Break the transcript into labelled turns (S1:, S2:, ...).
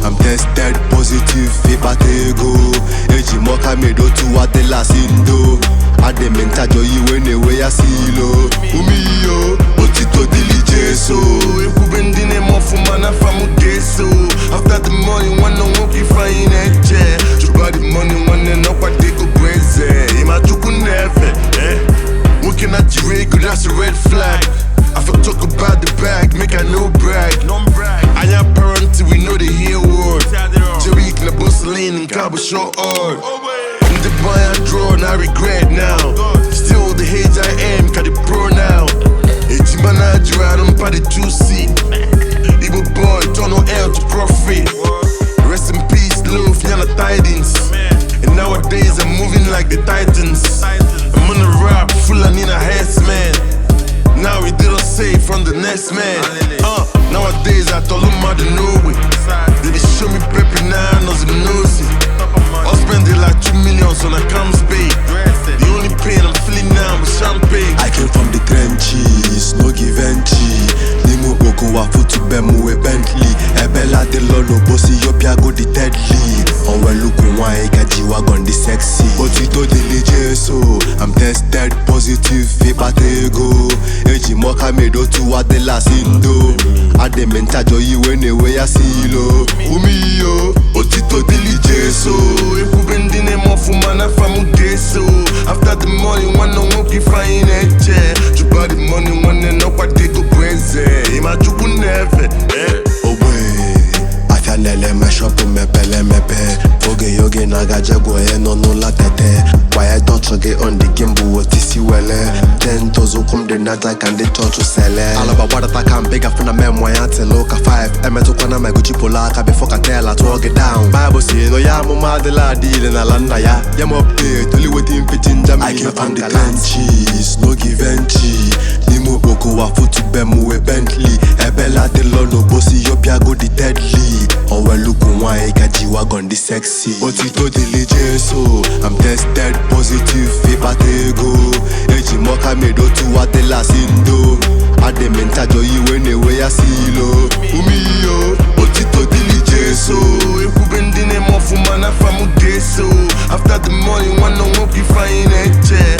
S1: I'm tested positive, fipatego. Eji moka medo tu atela sindo. Adementa joyi wenewe ya silo. Umiyo, otito diligeso.
S2: Ekubendine mofumana famu geso. After the money, wanna walk you fine eche. Chuba the money, wanna know what they go crazy. Ima chuku neve, Looking at Jeriq, that's a red flag. I feel talk about the bag, make I no brag. I am parent till we know the hear word. Jeriq, na BosaLin, and Cabo show hard. I'm the boy I draw and I regret now. Still the hate I am, cause the pro now. It's manager, I don't the juicy. Evil boy, turn no L to profit. Rest in peace, love, yana tidings. And nowadays I'm moving like the Titans. I'm on the rap, full of Nina heads, man. Now we didn't say from the next man. Nowadays I told them out of nowhere. They show me peppy now, I was nosy. I'll spend it like 2 million on a comes pay. The only pain I'm feeling now is champagne.
S1: I came from the trenches, no give entry. Nimu boko wa futu bemu we Bentley. Ebela de lono bossy yopia go the deadly. Onwe luku wa ekaji wagon the sexy. Otito diligeso, I'm tested positive, fipatego. Eji moka medo tu atela sindo. Adementa joyi wenewe ya silo. Umiyo, otito diligeso.
S2: Ekubendine mofumana famu geso. After the money, wanna walk you fine eche. Chuba the money, wanna know what they go crazy. Ima chuku neve,
S1: Afianele me shopu me pele me pe. Oge yoge naga jagwa no la tete. Why I don't get on the gimbo otisi wele. Ten tozo come the night like and the touch to sell. Alaba wada ta can big afuna memo yante loka 5. Emeto kwana me guchi polaka before ka tell her to get down. Bible say no ya mo madela deal na landa ya. Yam update only waiting for ginger me. I came from the trenches, no give entry. Nimo boko wa futu bemu we Bentley. Ebela de lono bossy yopia go the deadly. Onwe luku wa ekaji wagon the sexy. Otito diligeso, I'm tested positive, fipatego. Eji moka medo tu atela sindo. Adementa joyi wenewe ya silo. Umiyo, otito diligeso.
S2: Ekubendine mofumana famu geso. After the money, wanna walk you fine eche.